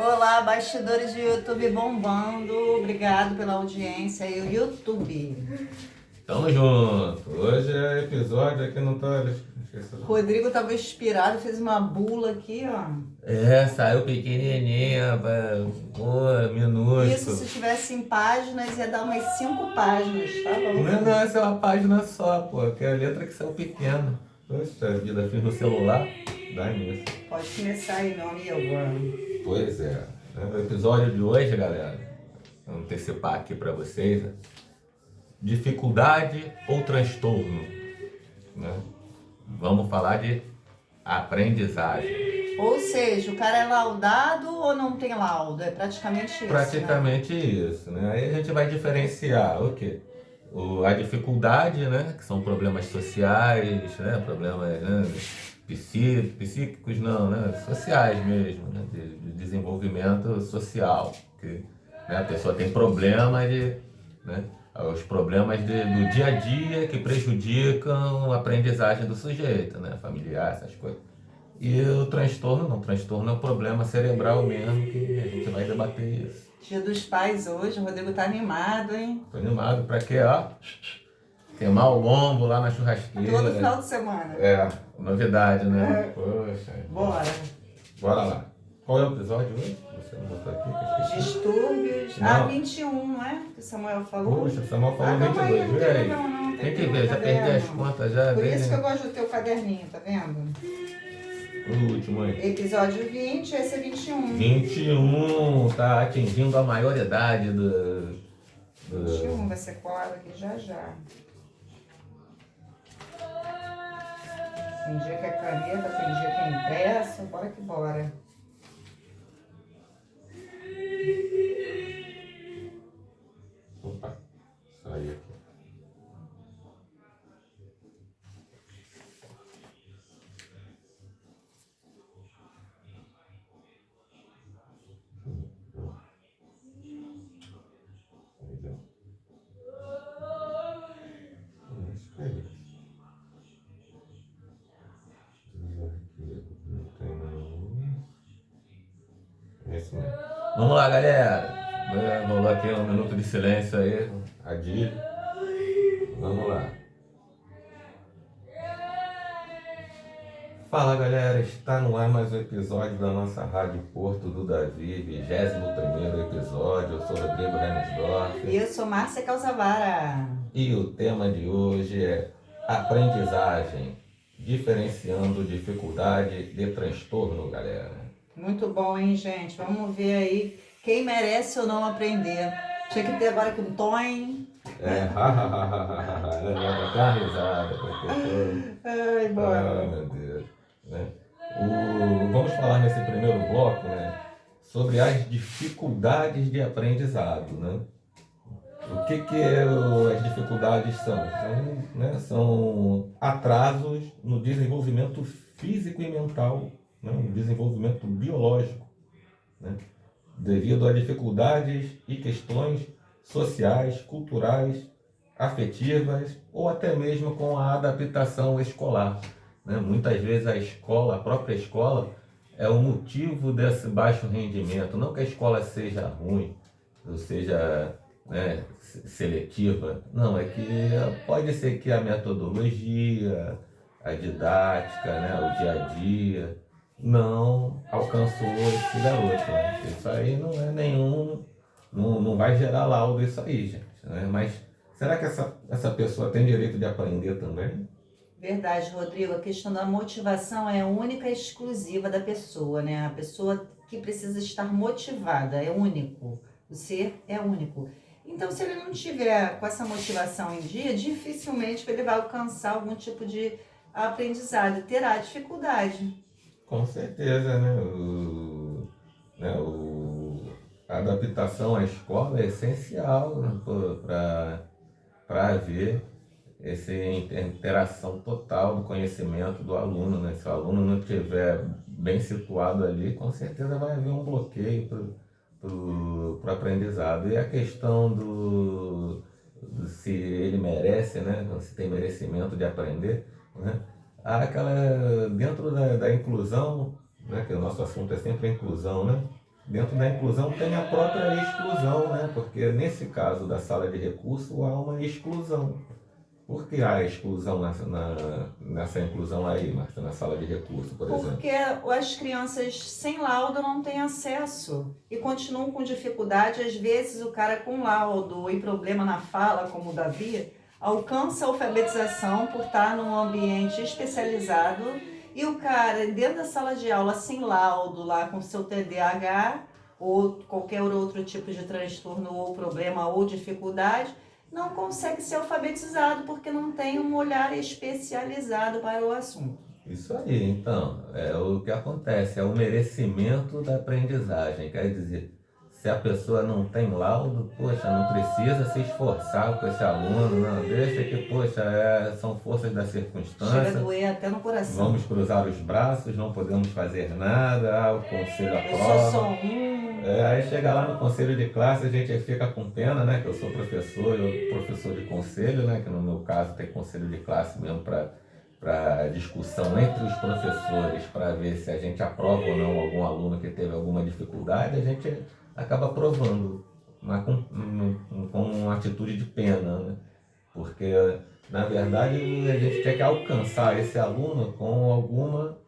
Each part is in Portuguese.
Olá, bastidores de YouTube bombando. Obrigado pela audiência e o YouTube. Tamo junto. Hoje é episódio aqui não tô. Rodrigo estava inspirado, fez uma bula aqui, ó. Saiu pequenininha, pô, Isso, se minúsculo. tivesse em páginas, ia dar umas 5 páginas, tá bom? Não, essa é uma página só, pô, que é a letra que saiu pequena. Poxa vida, fiz no celular, dá nisso. Pode começar aí, meu amigo. Pois é. O episódio de hoje, galera, vou antecipar aqui pra vocês, né? Dificuldade ou transtorno, né? Vamos falar de aprendizagem. Ou seja, o cara é laudado ou não tem laudo? É praticamente isso, né? Praticamente isso, né? Aí a gente vai diferenciar o quê? A dificuldade, né? Que são problemas sociais, né? Problemas, né? Psíquicos, não, né? Sociais mesmo, né? De desenvolvimento social. Que, né? A pessoa tem problemas de, né? Os problemas do dia a dia que prejudicam a aprendizagem do sujeito, né? Familiar, essas coisas. E o transtorno não, o transtorno é um problema cerebral mesmo, que a gente vai debater isso. Dia dos Pais hoje, o Rodrigo tá animado, hein? Tô animado pra quê, ó? Queimar o lombo lá na churrasqueira. Todo final de semana. É, novidade, né? Poxa. Bora. Bora lá. Qual é o episódio hoje? Você não botou aqui, que eu esqueci. Distúrbios. Não. 21, não é? Que o Samuel falou. Poxa, Samuel falou calma aí, 22. não Vê tem aí. problema não. Tem que ver, já perdi as contas já. Por isso desde que eu gosto do teu caderninho, tá vendo? o último aí. Episódio 20, esse é 21. 21, tá atingindo a maioridade do... 21 vai ser colado aqui já já. Tem dia que é caneta, tem dia que é impresso. Bora que bora. Opa, saiu aqui. Vamos lá, galera. Vamos lá aqui um minuto de silêncio aí. Adílio. Vamos lá. Fala, galera. Está no ar mais um episódio da nossa Rádio Porto do Davi. 21º episódio. Eu sou Rodrigo Remisdorf. E eu sou Márcia Calzavara. E o tema de hoje é aprendizagem. Diferenciando dificuldade de transtorno, galera. Muito bom, hein, gente? Vamos ver aí quem merece ou não aprender. Tinha que ter agora aqui um toim. Ela dá até uma risada. Ai, bora. Ai, meu Deus. Né? Vamos falar nesse primeiro bloco, né, sobre as dificuldades de aprendizado. Né? O que as dificuldades são? São atrasos no desenvolvimento físico e mental, né? No desenvolvimento biológico, né? Devido a dificuldades e questões sociais, culturais, afetivas ou até mesmo com a adaptação escolar. Né? Muitas vezes a própria escola, é o motivo desse baixo rendimento. Não que a escola seja ruim, ou seja, né, seletiva. Não, é que pode ser que a metodologia, a didática, né, o dia a dia, não alcançou esse garoto. Né? Isso aí não é nenhum, não vai gerar laudo isso aí, gente. Né? Mas será que essa pessoa tem direito de aprender também? Verdade, Rodrigo. A questão da motivação é única e exclusiva da pessoa, né? A pessoa que precisa estar motivada é único. O ser é único. Então, se ele não tiver com essa motivação em dia, dificilmente ele vai alcançar algum tipo de aprendizado, terá dificuldade. Com certeza, né? A adaptação à escola é essencial, né, para haver essa interação total do conhecimento do aluno. Né? Se o aluno não estiver bem situado ali, com certeza vai haver um bloqueio para o aprendizado. E a questão se ele merece, né? Se tem merecimento de aprender, né? Há aquela, dentro da inclusão, né? Que o nosso assunto é sempre a inclusão, né? dentro da inclusão tem a própria exclusão, né? Porque nesse caso da sala de recurso há uma exclusão. Por que há exclusão nessa inclusão aí, Marta, na sala de recurso, por exemplo? Porque as crianças sem laudo não têm acesso e continuam com dificuldade. Às vezes o cara com laudo e problema na fala, como o Davi, alcança a alfabetização por estar num ambiente especializado, e o cara dentro da sala de aula sem laudo, lá com seu TDAH ou qualquer outro tipo de transtorno ou problema ou dificuldade, não consegue ser alfabetizado porque não tem um olhar especializado para o assunto. Isso aí, então, é o que acontece, é o merecimento da aprendizagem. Quer dizer, se a pessoa não tem laudo, poxa, não precisa se esforçar com esse aluno, não, deixa que, poxa, são forças da Chega a circunstância, doer até no coração. vamos cruzar os braços, não podemos fazer nada, o conselho Eu sou só aprova. um. Aí chega lá no conselho de classe, a gente fica com pena, né? Que eu sou professor, professor de conselho, né? Que no meu caso tem conselho de classe mesmo para discussão entre os professores, para ver se a gente aprova ou não algum aluno que teve alguma dificuldade, a gente acaba aprovando, mas com uma atitude de pena, né? Porque, na verdade, a gente tem que alcançar esse aluno com alguma,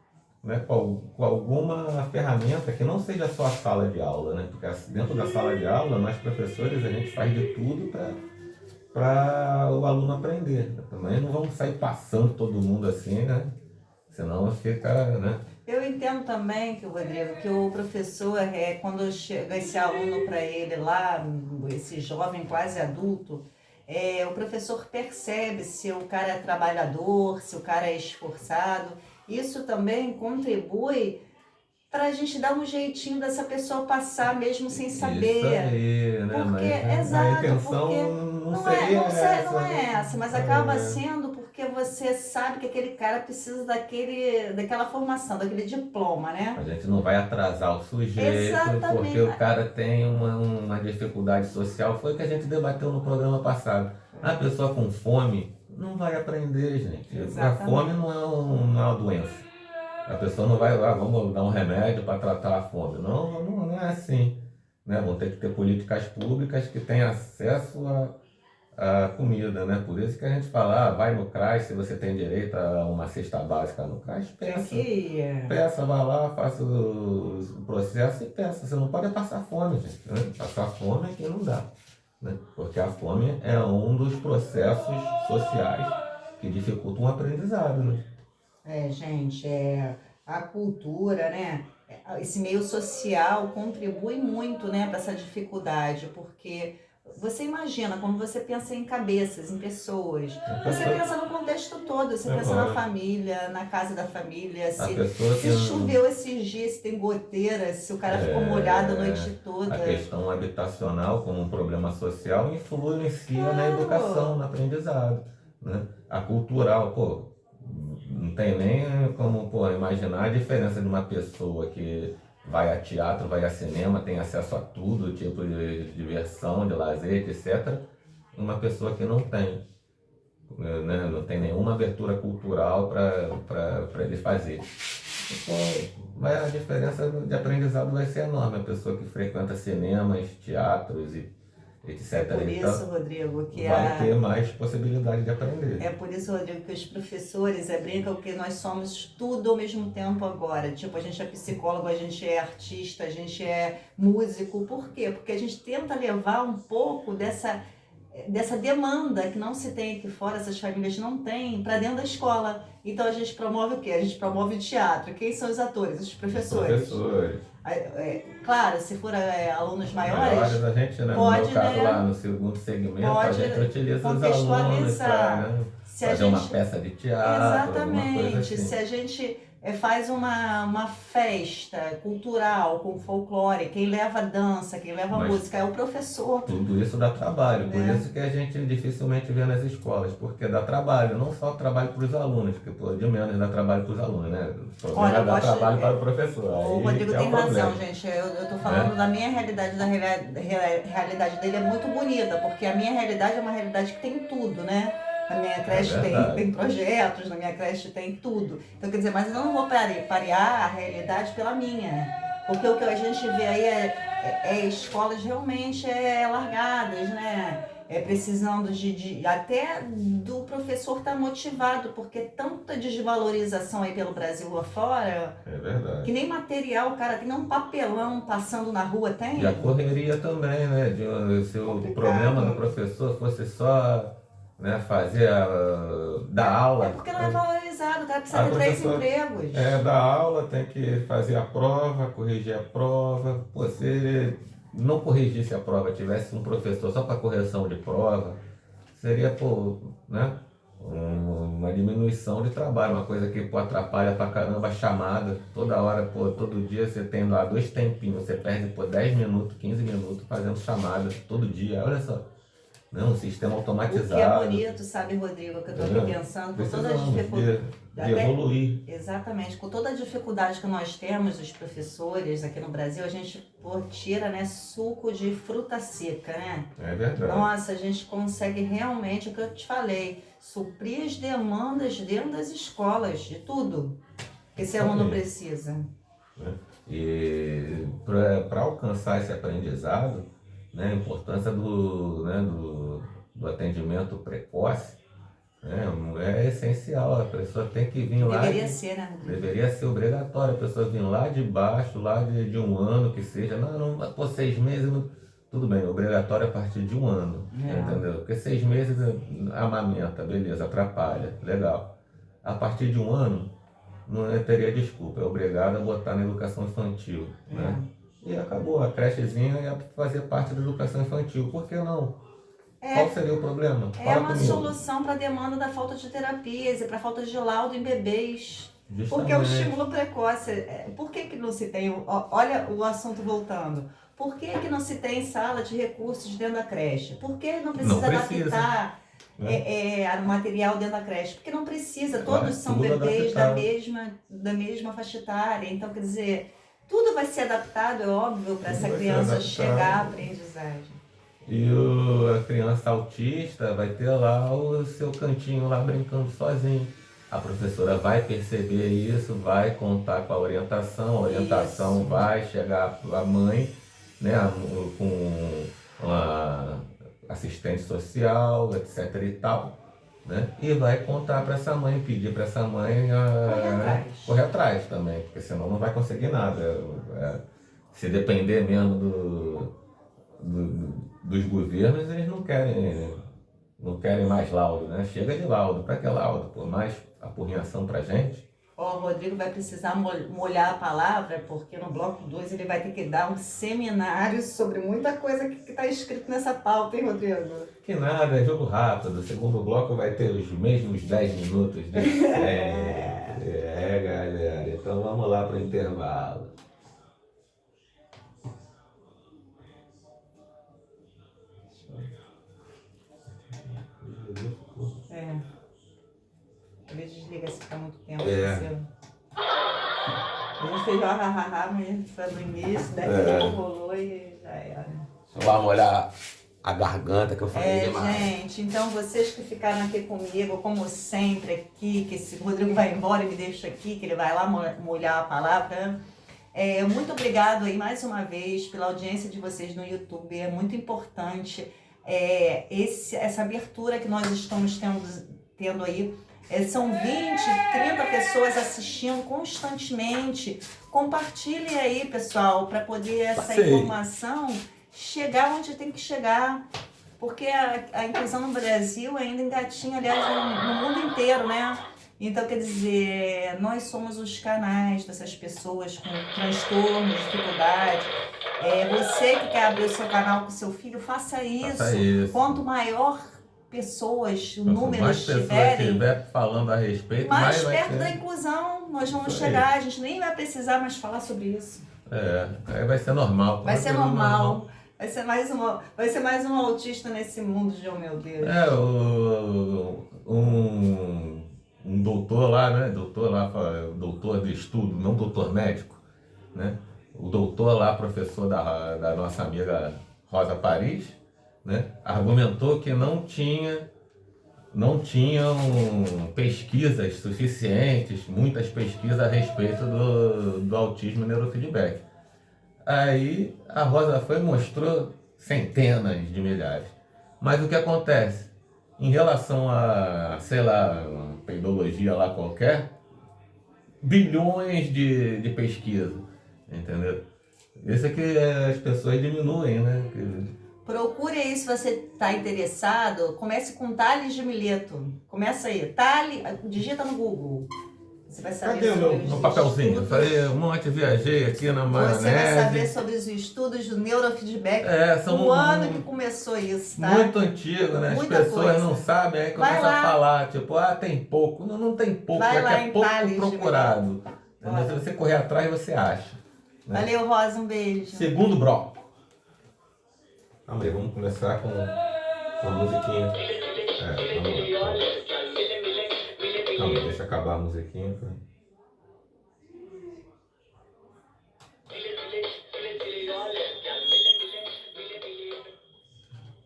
né, com alguma ferramenta que não seja só a sala de aula, né? Porque dentro da sala de aula, nós professores, a gente faz de tudo para o aluno aprender. Também não vamos sair passando todo mundo assim, né? Senão fica, né? Eu entendo também que Rodrigo, que o professor, quando chega esse aluno para ele lá, esse jovem quase adulto, o professor percebe se o cara é trabalhador, se o cara é esforçado. Isso também contribui para a gente dar um jeitinho dessa pessoa passar mesmo sem Isso saber. aí, né? Porque, Mas a exato, intenção porque não seria essa, não é né? essa, mas acaba sendo porque você sabe que aquele cara precisa daquela formação, daquele diploma, né? A gente não vai atrasar o sujeito, Exatamente. porque o cara tem uma dificuldade social. Foi o que a gente debateu no programa passado. A pessoa com fome não vai aprender, gente. Exatamente. A fome não é uma doença. A pessoa não vai lá, vamos dar um remédio para tratar a fome. Não é assim. Né? Vão ter que ter políticas públicas que tenham acesso a comida, né? Por isso que a gente fala, vai no CRAS, se você tem direito a uma cesta básica no CRAS, peça. Peça, vai lá, faça o processo e peça. Você não pode passar fome, gente. Né? Passar fome aqui não dá. Né? Porque a fome é um dos processos sociais que dificultam o aprendizado, né? Gente, a cultura, né? Esse meio social contribui muito, né, para essa dificuldade, porque você imagina, quando você pensa em cabeças, em pessoas, você pensa no contexto todo, você pensa na família, na casa da família, se choveu esses dias, se tem goteira, se o cara ficou molhado a noite toda. A questão habitacional como um problema social influencia na educação, no aprendizado. Né? A cultural, não tem nem como imaginar a diferença de uma pessoa que vai a teatro, vai a cinema, tem acesso a tudo, tipo de diversão, de lazer, etc. Uma pessoa que não tem, né? Não tem nenhuma abertura cultural para ele fazer. Mas a diferença de aprendizado vai ser enorme. A pessoa que frequenta cinemas, teatros e etc. Por isso, Rodrigo, que vai ter mais possibilidade de aprender. É por isso, Rodrigo, que os professores brincam que nós somos tudo ao mesmo tempo agora. Tipo, a gente é psicólogo, a gente é artista, a gente é músico. Por quê? Porque a gente tenta levar um pouco dessa demanda que não se tem aqui fora, essas famílias não têm, para dentro da escola. Então a gente promove o quê? A gente promove o teatro. Quem são os atores? Os professores. Claro, se for alunos maiores, a gente, né, pode, no meu caso, né, lá no segundo segmento, a gente utiliza os alunos contextualizar. para fazer uma peça de teatro, alguma coisa assim. Se a gente faz uma festa cultural com folclore, quem leva dança, quem leva música é o professor. Tudo isso dá trabalho, por isso que a gente dificilmente vê nas escolas, porque dá trabalho, não só trabalho para os alunos, porque de menos dá trabalho para os alunos, né? O problema dá trabalho para o professor. O Rodrigo tem razão, gente. Eu tô falando da minha realidade, da realidade dele é muito bonita, porque a minha realidade é uma realidade que tem tudo, né? Na minha creche tem projetos, na minha creche tem tudo. Então, quer dizer, mas eu não vou parear a realidade pela minha. Porque o que a gente vê aí é escolas realmente largadas, né? Precisando até do professor estar motivado, porque tanta desvalorização aí pelo Brasil afora, É verdade. que nem material, cara, tem um papelão passando na rua, tem? E a correria também, né? Se o Complicado. problema do professor fosse só, né, fazer dar aula. Porque não é valorizado, o cara precisa A ter 3 professora empregos. dar aula, tem que fazer a prova, corrigir a prova. Pô, se ele não corrigisse a prova, tivesse um professor só para correção de prova, seria, pô, né? Uma diminuição de trabalho, uma coisa que, pô, atrapalha pra caramba a chamada. Toda hora, pô, todo dia você tem lá 2 tempinhos, você perde, pô, 10 minutos, 15 minutos fazendo chamada todo dia. Olha só, né? Um sistema O que é automatizado. bonito, sabe, Rodrigo, que eu estou aqui pensando, com toda a Precisamos dificuldade. de evoluir. Exatamente, com toda a dificuldade que nós temos, os professores aqui no Brasil, a gente tira, né, suco de fruta seca, né? É verdade. Nossa, a gente consegue realmente, o que eu te falei, suprir as demandas dentro das escolas, de tudo que esse aluno precisa. E para alcançar esse aprendizado, né, a importância do atendimento precoce, né, é essencial. A pessoa tem que vir lá. Deveria ser, né? Deveria ser obrigatório a pessoa vir lá de baixo, lá de 1 ano que seja. Não, por 6 meses. Tudo bem, obrigatório a partir de 1 ano, entendeu? Porque 6 meses amamenta, beleza, atrapalha, legal. A partir de 1 ano, não teria desculpa, é obrigado a botar na educação infantil, né? E acabou, a crechezinha ia fazer parte da educação infantil, por que não? Qual seria o problema? É uma solução para a demanda da falta de terapias e para a falta de laudo em bebês. Justamente. Porque o estímulo precoce, por que não se tem, olha o assunto voltando, por que não se tem sala de recursos dentro da creche? Por que não precisa adaptar o material dentro da creche? Porque não precisa, todos são bebês da mesma faixa etária, então quer dizer, tudo vai ser adaptado, é óbvio, para essa criança chegar à aprendizagem. E a criança autista vai ter lá o seu cantinho lá brincando sozinho. A professora vai perceber isso, vai contar com a orientação vai chegar à mãe, né, com uma assistente social, etc e tal, né, e vai contar para essa mãe, pedir para essa mãe correr atrás também, porque senão não vai conseguir nada. Se depender mesmo dos governos, eles não querem mais laudo, né? Chega de laudo, para que laudo? Por mais apurrinhação pra gente. O Rodrigo vai precisar molhar a palavra, porque no bloco 2 ele vai ter que dar um seminário sobre muita coisa que está escrito nessa pauta, hein, Rodrigo? Que nada, é jogo rápido. O segundo bloco vai ter os mesmos 10 minutos de sempre. Galera. Então vamos lá para o intervalo. Ele desliga se ficar muito tempo. A gente fez o ha, mas a gente foi no início, daí rolou e já era. Só vai molhar a garganta que eu falei demais. Gente, então vocês que ficaram aqui comigo, como sempre aqui, que esse Rodrigo vai embora e me deixa aqui, que ele vai lá molhar a palavra. Muito obrigado aí mais uma vez pela audiência de vocês no YouTube, é muito importante essa abertura que nós estamos tendo aí. São 20, 30 pessoas assistindo constantemente. Compartilhem aí, pessoal, para poder essa informação chegar onde tem que chegar. Porque a inclusão no Brasil ainda engatinha, aliás, no mundo inteiro, né? Então, quer dizer, nós somos os canais dessas pessoas com transtorno, dificuldade. Você que quer abrir o seu canal com seu filho, faça isso. Quanto maior pessoas, o número estiver falando a respeito, mais perto da inclusão nós vamos chegar. A gente nem vai precisar mais falar sobre isso. Aí vai ser normal. Vai ser normal. Vai ser mais um autista nesse mundo de, oh meu Deus. Um doutor lá, né? Doutor de estudo, não doutor médico, né? O doutor lá, professor da nossa amiga Rosa Paris, né, argumentou que não tinham pesquisas suficientes, muitas pesquisas a respeito do autismo e neurofeedback. Aí a Rosa foi e mostrou centenas de milhares. Mas o que acontece? Em relação a, sei lá, uma peidologia lá qualquer, bilhões de pesquisa, entendeu? Isso é que as pessoas diminuem, né? Procure aí se você está interessado. Comece com Tales de Mileto. Começa aí. Digita no Google. Você vai saber Cadê o sobre meu os papelzinho? Eu estudos. falei um monte, viajei aqui na Você vai saber maionese. sobre os estudos do neurofeedback. São O ano que começou isso, tá? muito antigo, né? As Muita pessoas coisa. não sabem, aí Vai começam a lá. falar, tipo, tem pouco. Não, não tem pouco, Vai é que lá é em pouco Tales de procurado. Entendeu? Olha. Se você correr atrás, você acha. Né? Valeu, Rosa. Um beijo. Segundo bloco. Calma aí, vamos começar com a musiquinha. Vamos lá. Calma aí, deixa acabar a musiquinha.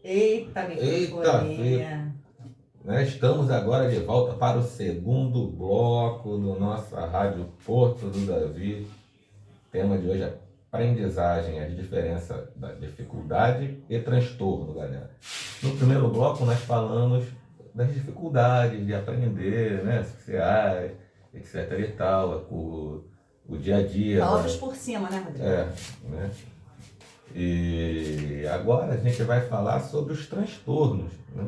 Eita, microfonia. Estamos agora de volta para o segundo bloco do nossa Rádio Porto do Davi. O tema de hoje é aprendizagem, a diferença da dificuldade e transtorno, galera. No primeiro bloco nós falamos das dificuldades de aprender, né, sociais, etc e tal, o dia a dia. Falamos por cima, né, Rodrigo? Né? E agora a gente vai falar sobre os transtornos, né?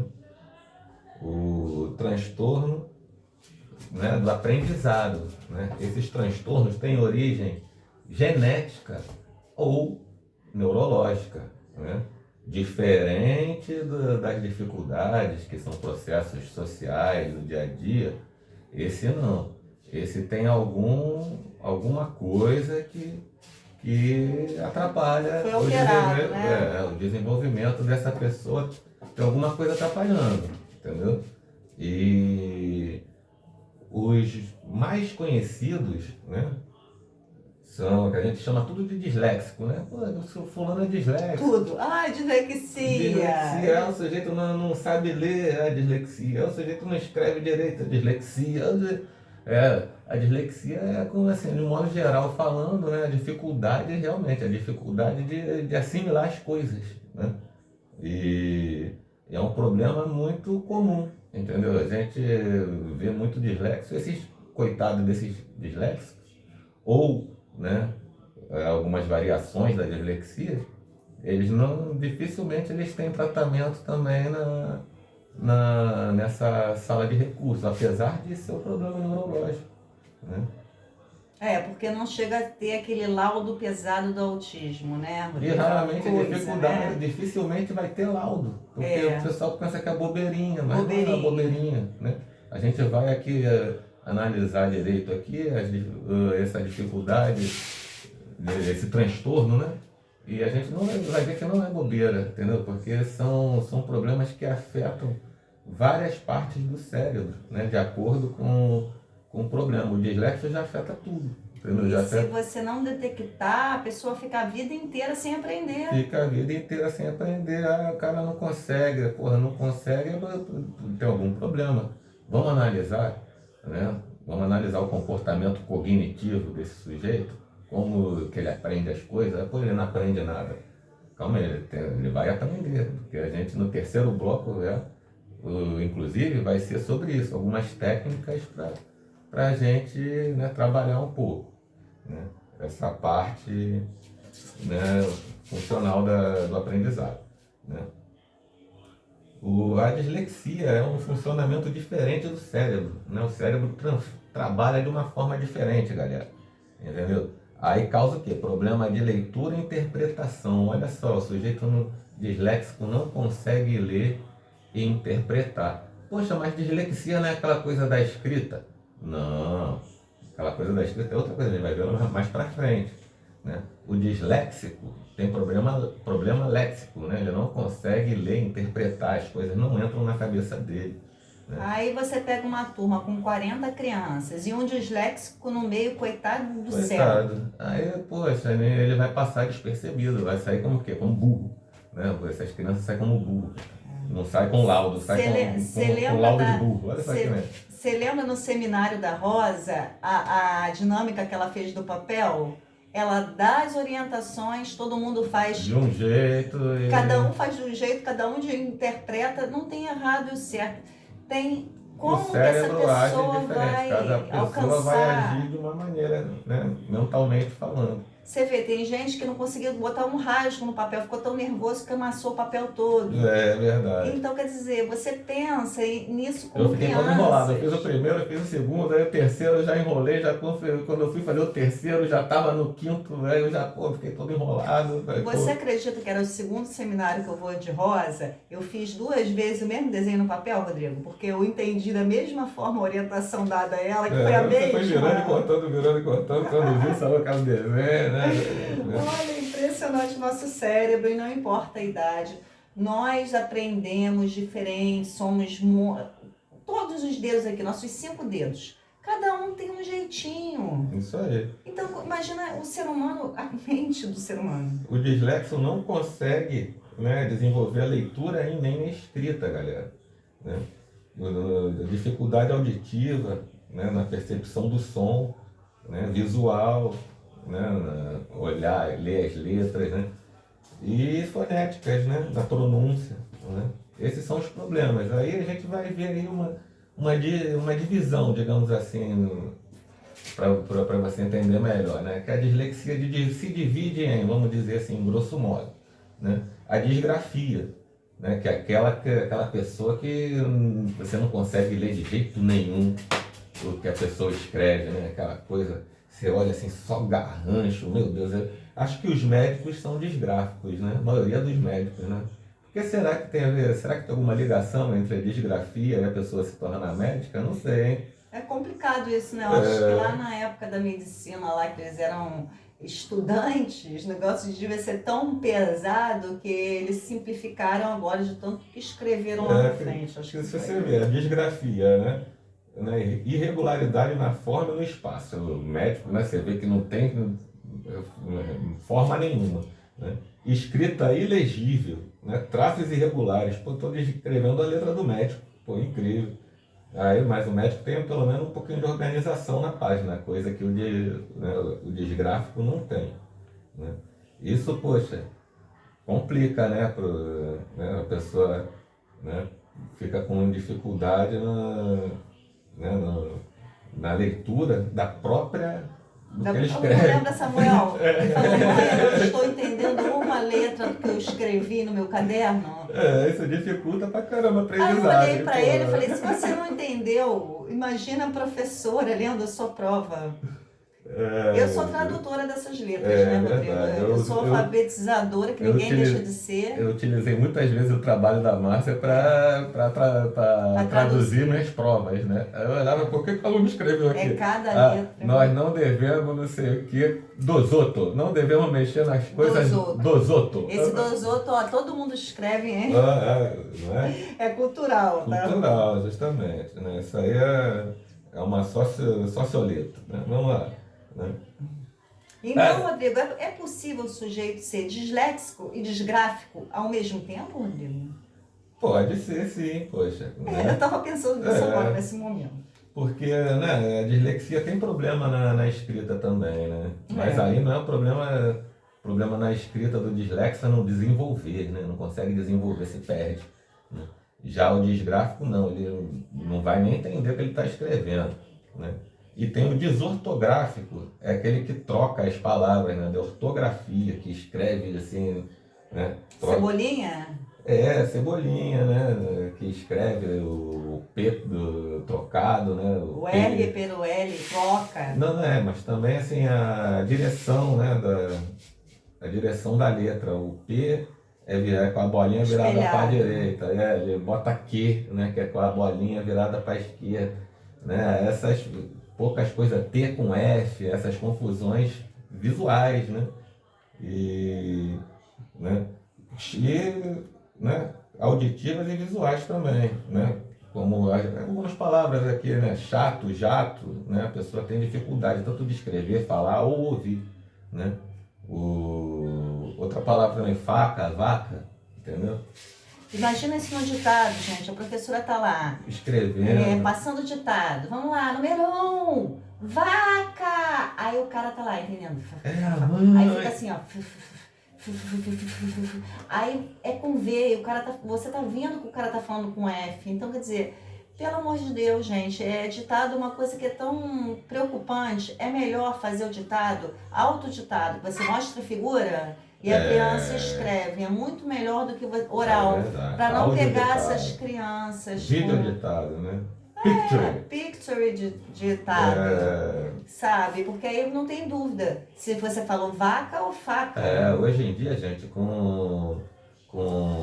O transtorno, né, do aprendizado, né? Esses transtornos têm origem genética ou neurológica, né? Diferente das dificuldades, que são processos sociais do dia a dia, esse não. Esse tem alguma coisa que atrapalha Foi alterado, o desenvolvimento dessa pessoa, tem alguma coisa atrapalhando, entendeu? E os mais conhecidos, né, são, que a gente chama tudo de disléxico, né? Pô, fulano é disléxico. Tudo. Dislexia. Dislexia, o sujeito não sabe ler, a dislexia. O sujeito não escreve direito, a dislexia. A dislexia é, como assim, de modo geral falando, né? A dificuldade realmente, a dificuldade de assimilar as coisas, né? E é um problema muito comum, entendeu? A gente vê muito dislexo, esses coitados desses disléxicos, ou, né, algumas variações da dislexia, eles dificilmente eles têm tratamento também nessa sala de recursos, apesar de ser um problema neurológico, né? Porque não chega a ter aquele laudo pesado do autismo, né, Rodrigo? E raramente a dificuldade, né? dificilmente vai ter laudo, porque o pessoal pensa que é bobeirinha, mas não é bobeirinha, né? A gente vai aqui analisar direito aqui essa dificuldade, esse transtorno, né? E a gente não vai ver que não é bobeira, entendeu? Porque são problemas que afetam várias partes do cérebro, né? De acordo com o problema. O dislexia já afeta tudo, entendeu? Se você não detectar, a pessoa fica a vida inteira sem aprender. Fica a vida inteira sem aprender. O cara não consegue, não consegue, tem algum problema. Vamos analisar, né? Vamos analisar o comportamento cognitivo desse sujeito, como que ele aprende as coisas. Pô, ele não aprende nada. Calma aí, ele vai aprender, porque a gente no terceiro bloco, inclusive, vai ser sobre isso, algumas técnicas para a gente, né, trabalhar um pouco, né, essa parte, né, funcional do aprendizado, né. A dislexia é um funcionamento diferente do cérebro, né? O cérebro trabalha de uma forma diferente, galera, entendeu? Aí causa o quê? Problema de leitura e interpretação. Olha só, o sujeito disléxico não consegue ler e interpretar. Poxa, mas dislexia não é aquela coisa da escrita? Não, aquela coisa da escrita é outra coisa, a gente vai ver mais pra frente, né? O disléxico tem problema léxico, né? Ele não consegue ler, interpretar, as coisas não entram na cabeça dele, né? Aí você pega uma turma com 40 crianças e um disléxico no meio, coitado do céu. Aí, poxa, ele vai passar despercebido, vai sair como o quê? Como burro, né? Essas crianças saem como burro. Não sai com laudo, sai com laudo de burro. Olha só que merda. Você lembra no seminário da Rosa a dinâmica que ela fez do papel? ela dá as orientações, todo mundo faz, De um jeito e... cada um faz de um jeito, cada um interpreta, não tem errado e o certo. Tem O como que essa cérebro age pessoa diferente, cada vai pessoa vai alcançar. agir de uma maneira, né? Mentalmente falando. Você vê, tem gente que não conseguiu botar um rasgo no papel, ficou tão nervoso que amassou o papel todo. É verdade. Então, quer dizer, você pensa nisso Eu como fiquei todo enrolado. Eu fiz o crianças. primeiro, eu fiz o segundo, aí o terceiro eu já enrolei, já quando eu fui fazer o terceiro, já estava no quinto, aí eu já fiquei todo enrolado. Aí, Você acredita que era o segundo seminário que eu vou de rosa? Eu fiz 2 vezes o mesmo desenho no papel, Rodrigo, porque eu entendi da mesma forma a orientação dada a ela, que foi a você foi virando mesma. e cortando, quando viu, saiu aquele desenho, né? Olha, impressionante o nosso cérebro, e não importa a idade. Nós aprendemos diferente, todos os dedos aqui, nossos 5 dedos. Cada um tem um jeitinho. Isso aí. Então, imagina o ser humano, a mente do ser humano. O dislexo não consegue, né, desenvolver a leitura e nem a escrita, galera. Né? Dificuldade auditiva, né, na percepção do som, né, visual, né, olhar, ler as letras, né, e fonéticas, né, na pronúncia. Né? Esses são os problemas. Aí a gente vai ver aí uma divisão, digamos assim, para você entender melhor, né? Que a dislexia se divide em, vamos dizer assim, grosso modo, né? A disgrafia, né? Que é aquela pessoa que você não consegue ler de jeito nenhum o que a pessoa escreve, né? Aquela coisa, você olha assim, só garrancho, meu Deus. Acho que os médicos são disgráficos, né? A maioria dos médicos, né? Porque será que tem a ver, será que tem alguma ligação entre a disgrafia e a pessoa se tornar médica? Não sei, hein? É complicado isso, né? Eu acho que lá na época da medicina, lá que eles eram estudantes, o negócio devia ser tão pesado que eles simplificaram agora de tanto que escreveram lá na frente. Acho que se você vê, a disgrafia, né? Irregularidade na forma e no espaço. O médico, né, você vê que não tem forma nenhuma. Né? Escrita ilegível, né? Traços irregulares. Pô, estou descrevendo a letra do médico. Pô, incrível. Aí, mas o médico tem pelo menos um pouquinho de organização na página, coisa que o desgráfico não tem. Né? Isso, poxa, complica, né? A pessoa, né, fica com dificuldade na leitura da própria do que ele escreve. Lembra, Samuel? Ele falou, mãe, eu não estou entendendo uma letra do que eu escrevi no meu caderno. Isso dificulta pra caramba a Aí eu aprendizagem. olhei para ele e falei, se você não entendeu, imagina a professora lendo a sua prova. Eu sou tradutora dessas letras, né, Rodrigo? Verdade. Eu sou alfabetizadora, que ninguém deixa de ser. Eu utilizei muitas vezes o trabalho da Márcia para traduzir minhas provas, né? Eu olhava, por que o aluno escreveu aqui? É cada letra. Nós não devemos, não sei o que, dosoto. Não devemos mexer nas coisas dosoto. Esse dosoto, ó, todo mundo escreve, hein? Não é? É cultural, tá? Cultural, justamente. Né? Isso aí é uma socioleta. Né? Vamos lá. Né? Então, Rodrigo, é possível o sujeito ser disléxico e disgráfico ao mesmo tempo, Rodrigo? Pode ser, sim, poxa. Né? Eu estava pensando nisso agora, nesse momento. Porque, né, a dislexia tem problema na escrita também, né? Mas aí não é problema na escrita do dislexo não desenvolver, né? Não consegue desenvolver, se perde. Né? Já o disgráfico não, ele não vai nem entender o que ele está escrevendo, né? E tem o desortográfico, é aquele que troca as palavras, né? De ortografia, que escreve assim, né? Cebolinha? Cebolinha, né? Que escreve o P trocado, né? O R pelo L, troca. Não, mas também assim a direção, né? A direção da letra. O P é com a bolinha virada para a direita. Ele bota Q, né? Que é com a bolinha virada para a esquerda. Né? Essas poucas coisas, T com F, essas confusões visuais, né? Né? Auditivas e visuais também, né? Como algumas palavras aqui, né? Chato, jato, né? A pessoa tem dificuldade tanto de escrever, falar ou ouvir, né? Outra palavra também, faca, vaca, entendeu? Imagina isso no ditado, gente. A professora está lá escrevendo, passando o ditado. Vamos lá, número 1. vaca! Aí o cara tá lá, entendendo? É a Aí mãe. fica assim, ó. Aí é com V, e o cara tá, você tá vendo que o cara tá falando com F. Então, quer dizer, pelo amor de Deus, gente, ditado uma coisa que é tão preocupante. É melhor fazer o ditado, autoditado, que você mostra a figura e a criança É, escreve. É muito melhor do que é oral, verdade. para não Áudio pegar essas ditado. crianças Vídeo com ditado, né? Picture. picture ditado. É, Sabe? Porque aí não tem dúvida se você falou vaca ou faca. hoje em dia, gente, com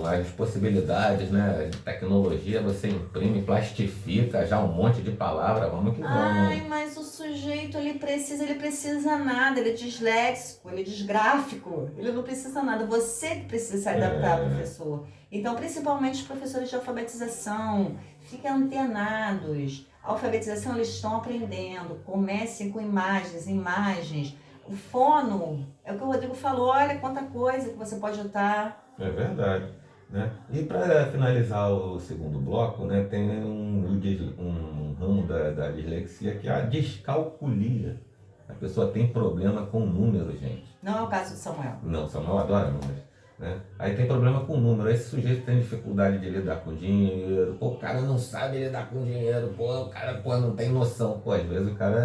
as possibilidades, né, de tecnologia, você imprime, plastifica já um monte de palavra, vamos que Ai, vamos. mas o sujeito ele precisa nada, ele é disléxico, ele é disgráfico, ele não precisa nada, você que precisa se adaptar, É, professor. Então, principalmente os professores de alfabetização, fiquem antenados. A alfabetização eles estão aprendendo, comecem com imagens. O fono, é o que o Rodrigo falou, olha quanta coisa que você pode juntar. é verdade. Né? E para finalizar o segundo bloco, né, tem um ramo da dislexia que é a descalculia. A pessoa tem problema com números, gente. Não é o caso do Samuel. Não, Samuel adora números. Né? Aí tem problema com número, esse sujeito tem dificuldade de lidar com dinheiro, pô, o cara não sabe lidar com dinheiro, pô, o cara pô, não tem noção, pô, às vezes o cara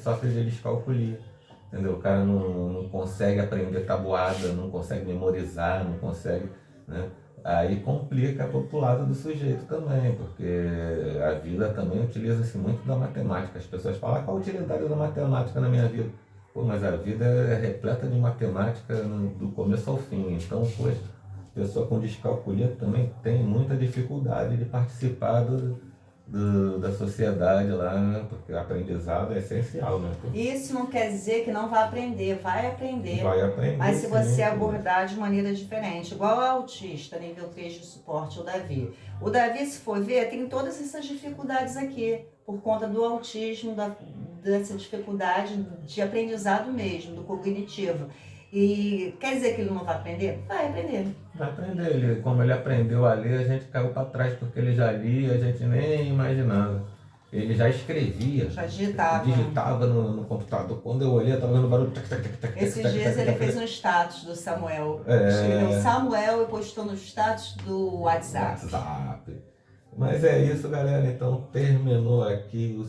sofre de descalculia, entendeu? O cara não consegue aprender tabuada, não consegue memorizar, não consegue, né? Aí complica pro lado do sujeito também, porque a vida também utiliza-se muito da matemática. As pessoas falam, qual a utilidade da matemática na minha vida? Pô, mas a vida é repleta de matemática do começo ao fim. Então, poxa, pessoa com descalculia também tem muita dificuldade de participar da sociedade lá, né? Porque o aprendizado é essencial, né? Isso não quer dizer que não vai aprender, vai aprender. Vai aprender. Mas se você sim, abordar de maneira diferente, igual o autista, nível 3 de suporte, o Davi. O Davi, se for ver, tem todas essas dificuldades aqui, por conta do autismo, dessa dificuldade de aprendizado mesmo, do cognitivo. E quer dizer que ele não vai aprender? Vai aprender. vai aprender. Como ele aprendeu a ler, a gente caiu para trás porque ele já lia, a gente nem imaginava. Ele já escrevia, Já digitava. digitava no computador. Quando eu olhei, eu estava vendo barulho. Esses dias ele fez um status do Samuel. É. Escreveu Samuel e postou no status do WhatsApp. WhatsApp. Mas é isso, galera. Então terminou aqui o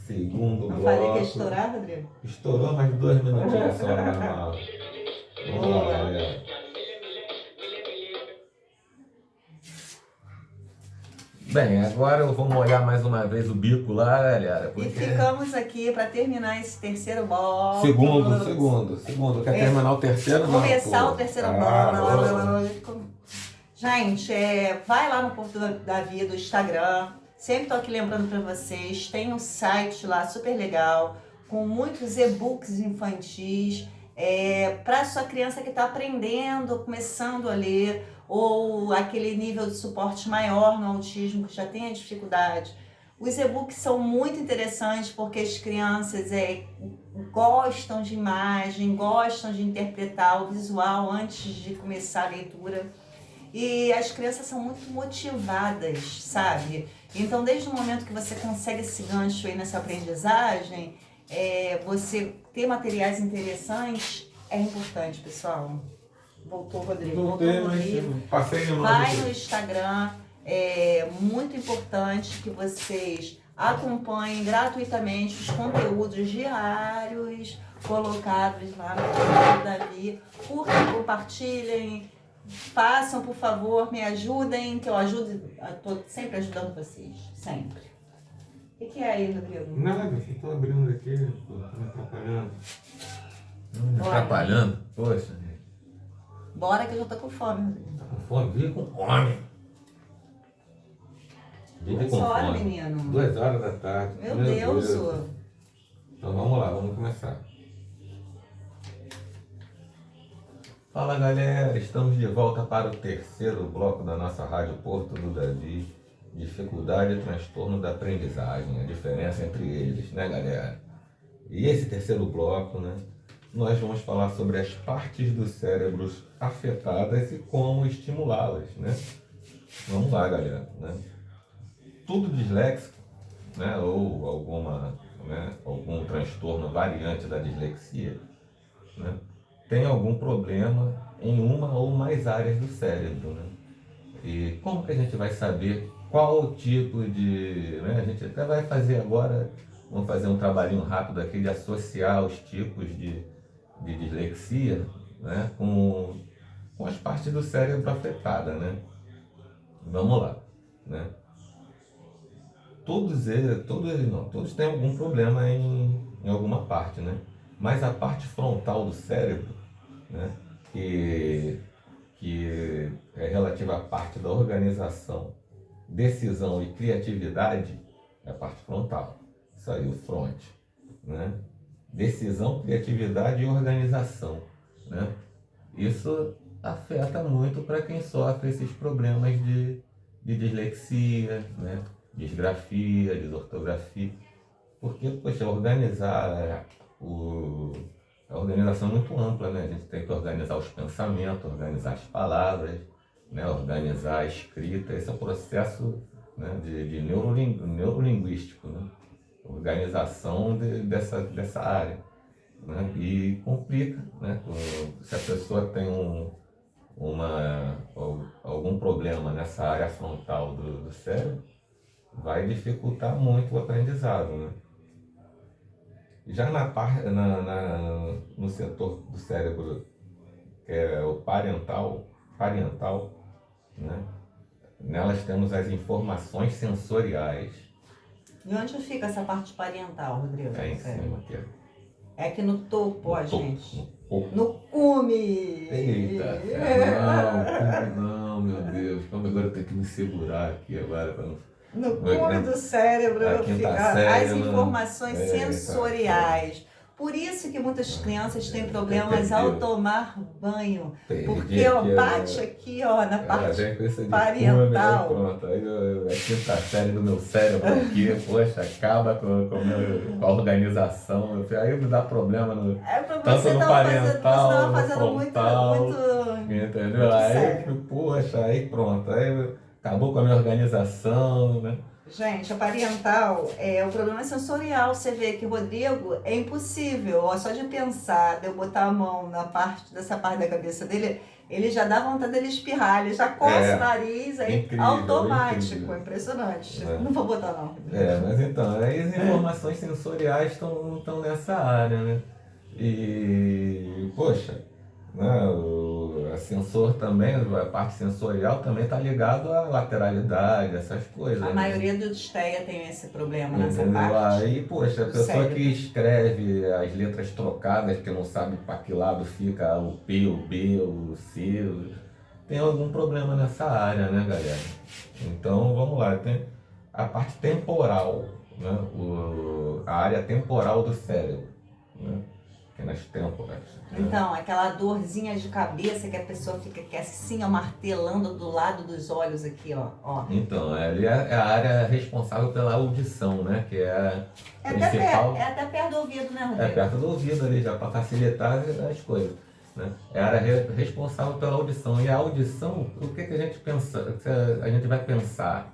segundo Não bloco. falei que ia estourar, Rodrigo? Estourou mais 2 minutinhos só. Vamos lá, galera. Bem, agora eu vou molhar mais uma vez o bico lá, galera. E ficamos aqui para terminar esse terceiro bloco. Segundo. Quer terminar o terceiro? Começar não, o terceiro bloco. bloco. Gente, vai lá no Ponto da Vida, do Instagram. Sempre tô aqui lembrando para vocês. Tem um site lá super legal, com muitos e-books infantis. Para sua criança que está aprendendo, começando a ler, ou aquele nível de suporte maior no autismo que já tem a dificuldade. Os e-books são muito interessantes porque as crianças gostam de imagem, gostam de interpretar o visual antes de começar a leitura. E as crianças são muito motivadas, sabe? Então, desde o momento que você consegue esse gancho aí nessa aprendizagem, você ter materiais interessantes é importante, pessoal. Voltou, Rodrigo. Voltei, mas passei no Vai no Instagram. É muito importante que vocês acompanhem gratuitamente os conteúdos diários colocados lá no canal do Davi. Curtam, compartilhem. Façam, por favor, me ajudem, que eu estou sempre ajudando vocês. Sempre. O que é aí, Rodrigo? Nada, estou abrindo aqui, estou me atrapalhando. Atrapalhando? Poxa. Bora que eu já tô com fome, Rodrigo. Tá com fome? Vive com fome. Vive com Horas, fome. menino. 2 horas da tarde. Meu Deus. Então vamos lá, vamos começar. Fala, galera, estamos de volta para o terceiro bloco da nossa Rádio Porto do Davi. Dificuldade e transtorno da aprendizagem, a diferença entre eles, né, galera? E esse terceiro bloco, né, nós vamos falar sobre as partes dos cérebros afetadas e como estimulá-las, né? Vamos lá, galera, né? Tudo disléxico, né, ou né, algum transtorno variante da dislexia, né, tem algum problema em uma ou mais áreas do cérebro, né? E como que a gente vai saber qual tipo de, né, a gente até vai fazer agora, vamos fazer um trabalhinho rápido aqui de associar os tipos de dislexia, né, com as partes do cérebro afetadas, né? Vamos lá, né? Todos eles não, todos têm algum problema em alguma parte, né? Mas a parte frontal do cérebro, né, que, que é relativa à parte da organização, decisão e criatividade, é a parte frontal. Isso aí, o front, né? Decisão, criatividade e organização, né? Isso afeta muito para quem sofre esses problemas de dislexia, né? Disgrafia, desortografia, porque, poxa, a organização é muito ampla, né? A gente tem que organizar os pensamentos, organizar as palavras, né? Organizar a escrita. Esse é um processo, né, de neurolinguístico, né? Organização dessa área, né? E complica, né? Se a pessoa tem algum problema nessa área frontal do cérebro, vai dificultar muito o aprendizado, né? Já no setor do cérebro, que é o parietal, né? Nelas temos as informações sensoriais. E onde fica essa parte parietal, Rodrigo? É em cima aqui. É aqui no topo, ó, No topo, gente. no No cume! Eita, não, meu Deus. Como agora eu tenho que me segurar aqui agora para não. No cume do cérebro A quinta fica série, as informações sensoriais. Por isso que muitas crianças têm problemas ao tomar banho. Porque ó, bate aqui ó, na parte parietal. Pronto, aí a quinta série do meu cérebro aqui, poxa, acaba com a organização. Aí me dá problema tanto no parietal, no frontal, entendeu? Muito aí, sério. poxa, aí pronto, aí acabou com a minha organização, né? Gente, a parietal é o problema sensorial. Você vê que o Rodrigo é impossível. Ó, só de pensar, de eu botar a mão dessa parte da cabeça dele, ele já dá vontade dele espirrar, ele já coça o nariz, aí incrível, automático. incrível. Impressionante. É. Não vou botar não. Mas então, aí as informações sensoriais estão nessa área, né? E, poxa, né, a sensor também, a parte sensorial também está ligado à lateralidade, essas coisas. A né? maioria dos TEA tem esse problema nessa Entendeu? parte. Aí, poxa, a do pessoa cérebro. que escreve as letras trocadas, que não sabe para que lado fica o P, o B, o C, tem algum problema nessa área, né, galera? Então, vamos lá, tem a parte temporal, né? A área temporal do cérebro, né? Que é nas têmporas. Né? Então, aquela dorzinha de cabeça que a pessoa fica aqui assim, ó, martelando do lado dos olhos aqui, ó. Então, ali é a área responsável pela audição, né? Que é a principal. É até perto do ouvido, né, Rodrigo? É perto do ouvido ali, já para facilitar as coisas. Né? É a área responsável pela audição. E a audição, o que a gente pensa? A gente vai pensar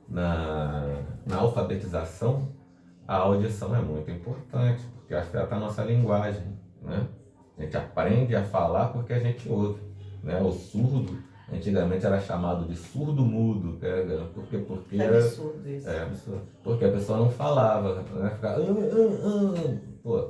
na alfabetização, a audição é muito importante, porque afeta a nossa linguagem. Né? A gente aprende a falar porque a gente ouve. Né? O surdo, antigamente era chamado de surdo-mudo, porque É absurdo isso. É absurdo. Porque a pessoa não falava, né? Ficava. Pô,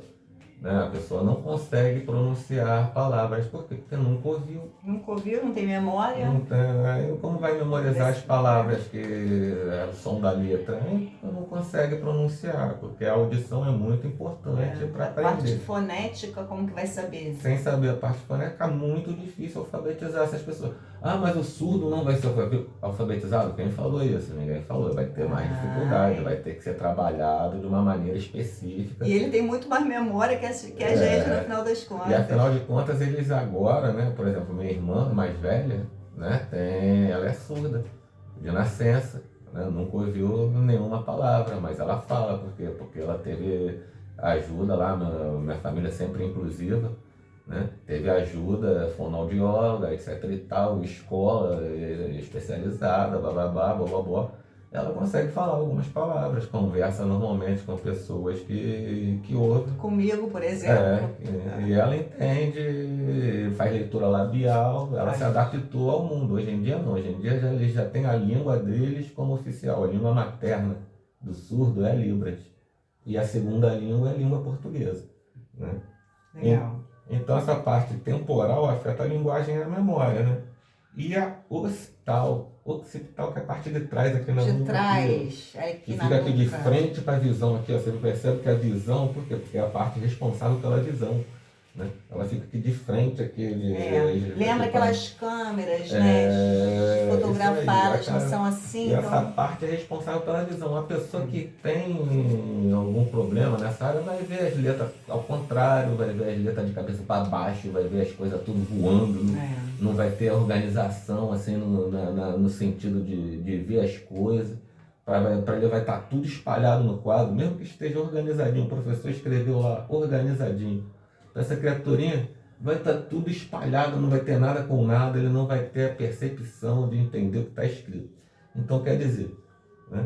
né? A pessoa não consegue pronunciar palavras porque nunca ouviu. Nunca ouviu, não tem memória. Não tem, aí como vai memorizar as palavras que é o som da letra? Aí não consegue pronunciar, porque a audição é muito importante para A parte aprender. fonética, como que vai saber? Sem saber a parte fonética, é muito difícil alfabetizar essas pessoas. Ah, mas o surdo não vai ser alfabetizado? Quem falou isso? Ninguém falou. Vai ter mais dificuldade, vai ter que ser trabalhado de uma maneira específica. E ele tem muito mais memória que a gente, no final das contas. E afinal de contas, eles agora, né? Por exemplo, minha irmã mais velha, né? Ela é surda, de nascença. Né? Nunca ouviu nenhuma palavra, mas ela fala. Por quê? Porque ela teve ajuda lá, minha família sempre inclusiva. Né? Teve ajuda, fonoaudióloga, etc e tal, escola especializada, bababá, bobobó. ela consegue falar algumas palavras, conversa normalmente com pessoas que ouvem. Comigo, por exemplo. E ela entende, faz leitura labial, ela se adaptou ao mundo. Hoje em dia não, hoje em dia eles já têm a língua deles como oficial, a língua materna do surdo é a Libras. E a segunda língua é a língua portuguesa, né? Legal. Então essa parte temporal afeta a linguagem e a memória, né? E a occipital, que é a parte de trás aqui na De nuca, trás, que aqui na fica aqui de nuca. frente para a visão aqui, ó, você percebe que a visão, por quê? Porque é a parte responsável pela visão, né? Ela fica aqui de frente aqui. Lembra aquelas câmeras, né, de fotografar, elas não são assim, e essa então... parte é responsável pela visão. A pessoa que tem algum problema nessa área vai ver as letras ao contrário, vai ver as letras de cabeça para baixo, vai ver as coisas tudo voando, não vai ter organização assim no sentido de ver as coisas. Para ele vai estar tudo espalhado no quadro, mesmo que esteja organizadinho. O professor escreveu lá, organizadinho. Essa criaturinha vai estar tudo espalhado, não vai ter nada com nada, ele não vai ter a percepção de entender o que está escrito. Então, quer dizer, né,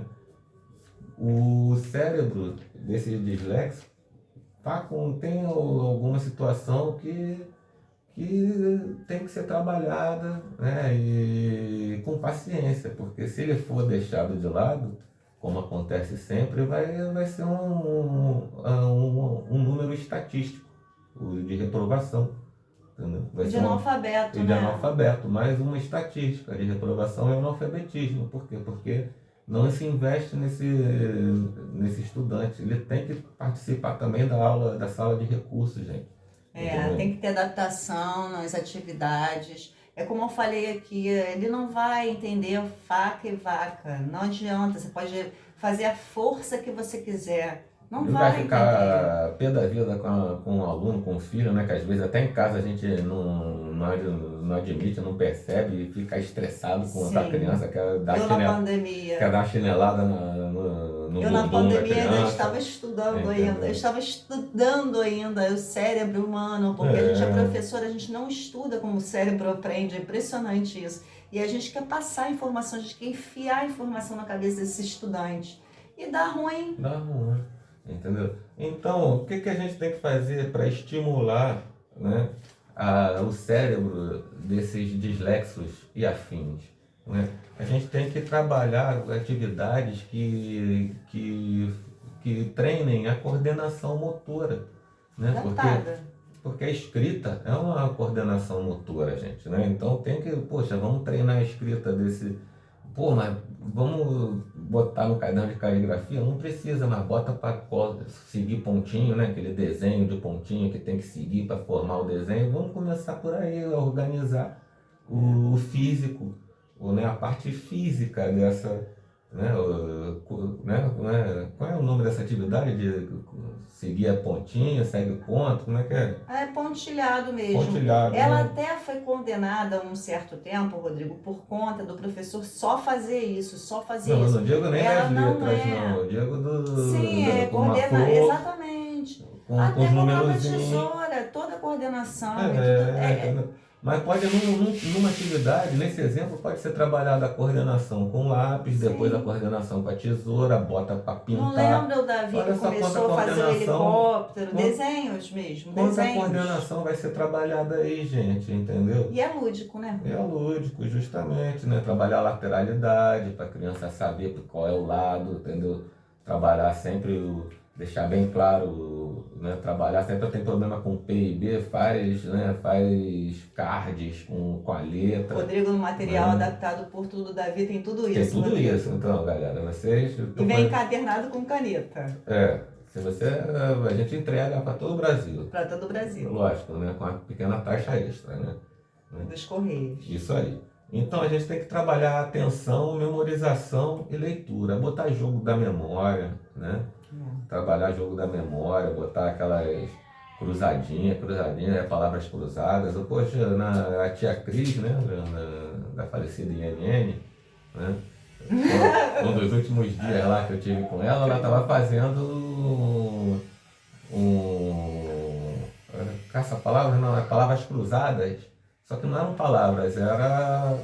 o cérebro desse dislexo tem alguma situação que tem que ser trabalhada, né, e com paciência, porque se ele for deixado de lado, como acontece sempre, vai ser um número estatístico de reprovação. Entendeu? E de analfabeto, e de analfabeto, mais uma estatística de reprovação é analfabetismo. Por quê? Porque não se investe nesse estudante. Ele tem que participar também da sala de recursos, gente. Tem que ter adaptação nas atividades. É como eu falei aqui, ele não vai entender faca e vaca. Não adianta, você pode fazer a força que você quiser. Não Ele vai vai ficar pé da vida com o aluno, com o filho, né? Que às vezes até em casa a gente não admite, não percebe e fica estressado com a criança, quer dar chinelada no Eu na bumbum da pandemia ainda criança. estava estudando ainda. Eu estava estudando ainda o cérebro humano, porque a gente é professora, a gente não estuda como o cérebro aprende, é impressionante isso. E a gente quer passar a informação, a gente quer enfiar a informação na cabeça desse estudante. E dá ruim. Dá ruim. Entendeu? Então, o que a gente tem que fazer para estimular, né, o cérebro desses dislexos e afins? Né? A gente tem que trabalhar atividades que treinem a coordenação motora. Né? Porque a escrita é uma coordenação motora, gente. Né? Então vamos treinar a escrita desse... mas vamos botar no caderno de caligrafia? Não precisa, mas bota para seguir pontinho, né? Aquele desenho de pontinho que tem que seguir para formar o desenho. Vamos começar por aí, a organizar o físico, né? A parte física dessa... Né? Qual é o nome dessa atividade de seguir a pontinha, segue o ponto, como é que é? É pontilhado mesmo. Ela até foi condenada há um certo tempo, Rodrigo, por conta do professor só fazer isso, isso. Não digo nem das letras, não. Eu digo Sim, coordenar, exatamente. Até com colocar uma tesoura, toda a coordenação. Mas pode, numa atividade, nesse exemplo, pode ser trabalhada a coordenação com lápis, depois a coordenação com a tesoura, bota para pintar. Não lembra o Davi que começou a fazer o helicóptero, desenhos mesmo, desenhos. A coordenação vai ser trabalhada aí, gente, entendeu? E é lúdico, né? É lúdico, justamente, né? Trabalhar a lateralidade, para a criança saber qual é o lado, entendeu? Trabalhar sempre deixar bem claro, né, trabalhar sempre tem problema com P e B, faz cards com a letra. Rodrigo, no material adaptado por tudo, Davi, tem tudo isso. Tem tudo isso, então, galera, vocês... E vem encadernado com caneta. A gente entrega para todo o Brasil. Para todo o Brasil. Lógico, né, com uma pequena taxa extra, né? Dos Correios. Isso aí. Então a gente tem que trabalhar atenção, memorização e leitura, botar jogo da memória, né? Trabalhar jogo da memória, botar aquelas cruzadinhas, palavras cruzadas. Poxa, a tia Cris, né, da falecida INN, né? Um dos últimos dias lá que eu tive com ela estava fazendo caça-palavras, não, é palavras cruzadas, só que não eram palavras, eram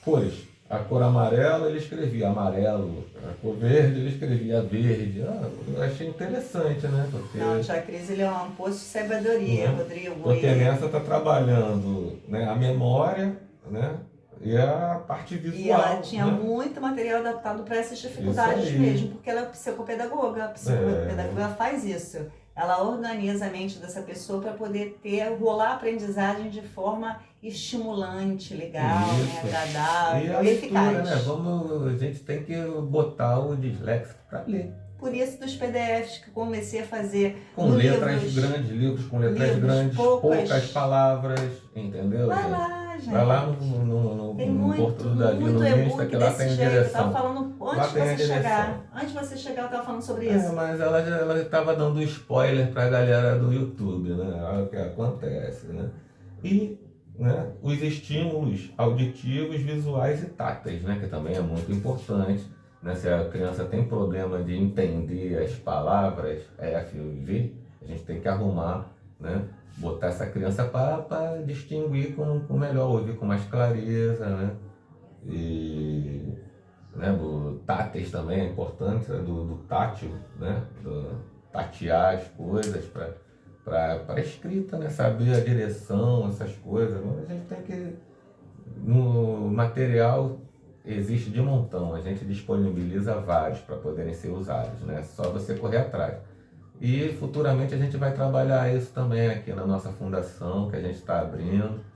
cores. A cor amarela ele escrevia amarelo, a cor verde ele escrevia verde. Eu achei interessante, né? Porque, Não, tia Cris, ele é um poço de sabedoria, né? Rodrigo. Porque nessa está trabalhando, né, a memória, né, e a parte E ela visual, tinha né? muito material adaptado para essas Isso dificuldades aí. mesmo, porque ela é psicopedagoga. A psicopedagoga É, ela faz isso. Ela organiza a mente dessa pessoa para poder rolar a aprendizagem de forma estimulante, legal, né, isso. E agradável a e leitura, eficaz. né? A gente tem que botar o disléxico para ler. Por isso dos PDFs que comecei a fazer Com no letras livros, grandes, livros com letras livros, grandes, poucas poucas. palavras, entendeu, Vai gente? lá, gente. Vai lá Tem no Porto do Davi, muito no Insta, e-book que lá desse tem a jeito. Eu tava direção. falando Lá antes de tem a você direção. chegar. Antes de você chegar, eu tava falando sobre É, isso. mas ela estava dando spoiler para a galera do YouTube, né? Olha o que acontece, né? E, né, os estímulos auditivos, visuais e táteis, né? Que também é muito importante, né? Se a criança tem problema de entender as palavras F e V, a gente tem que arrumar, né? Botar essa criança para distinguir com melhor, ouvir com mais clareza, né? E, né, do táteis também é importante, né, do tátil, né, do tatear as coisas para escrita, né, saber a direção, essas coisas. Mas a gente tem que, no material existe de montão, a gente disponibiliza vários para poderem ser usados, né, só você correr atrás. E futuramente a gente vai trabalhar isso também aqui na nossa fundação, que a gente está abrindo.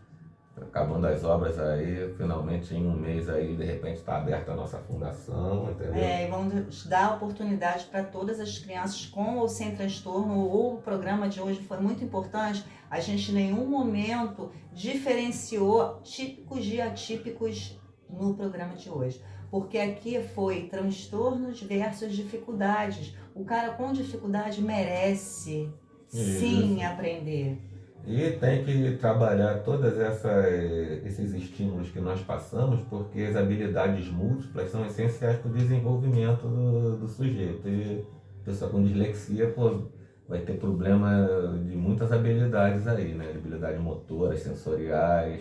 Acabando as obras aí, finalmente em um mês aí, de repente está aberta a nossa fundação, entendeu? E vamos dar oportunidade para todas as crianças com ou sem transtorno. O programa de hoje foi muito importante. A gente em nenhum momento diferenciou típicos de atípicos no programa de hoje. Porque aqui foi transtornos versus dificuldades. O cara com dificuldade merece sim aprender. E tem que trabalhar todos esses estímulos que nós passamos, porque as habilidades múltiplas são essenciais para o desenvolvimento do sujeito. E a pessoa com dislexia, pô, vai ter problema de muitas habilidades aí, né? Habilidades motoras, sensoriais,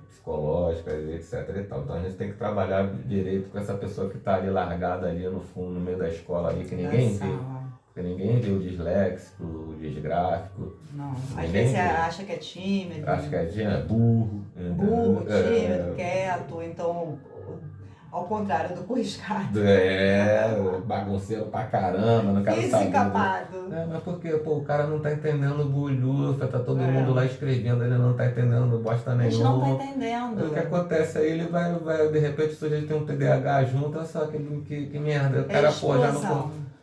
psicológicas, etc. E tal. Então a gente tem que trabalhar direito com essa pessoa que está ali largada ali no fundo, no meio da escola ali, que ninguém vê. Porque ninguém vê o disléxico, o disgráfico. Não, às vezes você acha que é tímido. Acha que é tímido, burro. Burro, tímido, quieto, então ao contrário do Curiscado. Bagunceiro pra caramba, não quero saber. Desencapado. Mas porque, pô, o cara não tá entendendo bulhufa, tá todo mundo lá escrevendo, ele não tá entendendo bosta nenhuma. A gente não tá entendendo. O que acontece aí, ele vai, de repente o sujeito tem um TDAH junto, olha só que merda. O cara, pô,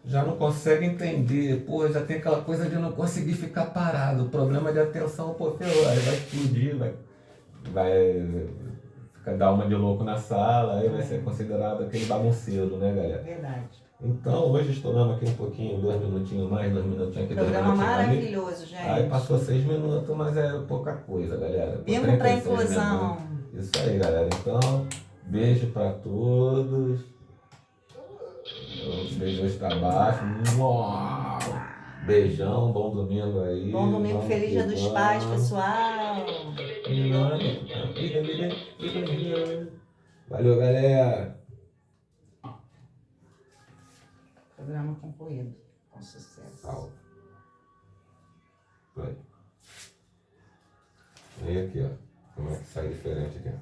já não consegue entender, pô, já tem aquela coisa de não conseguir ficar parado. O problema de atenção, pô, ferrou, aí vai explodir, vai dar uma de louco na sala, aí vai ser considerado aquele bagunceiro, né, galera? Verdade. Então, hoje estouramos aqui um pouquinho, 2 minutinhos mais, 2 minutinhos aqui. Programa maravilhoso, gente. Aí passou 6 minutos, mas é pouca coisa, galera. Vimos pra inclusão. Isso aí, galera. Então, beijo pra todos. Beijos pra baixo. Beijão, bom domingo aí. Bom domingo, feliz Dia dos Pais, pessoal. Valeu, galera. Programa concluído. Com sucesso. Vai. E aqui, ó. Como é que sai diferente aqui, ó.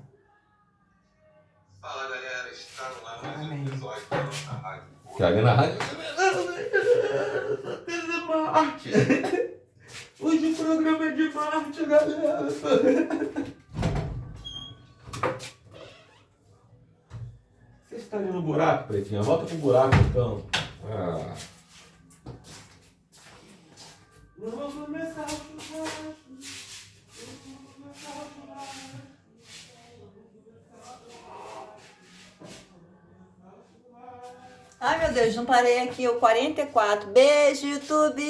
Fala, galera. Está no ar mais um episódio da nossa rádio. Que ali na rádio. Marte. Hoje o programa é de Marte, galera. Você está ali no buraco, Pretinha? Volta pro buraco, então. Vamos começar o churrasco. Ai, meu Deus, não parei aqui, o 44. Beijo, YouTube!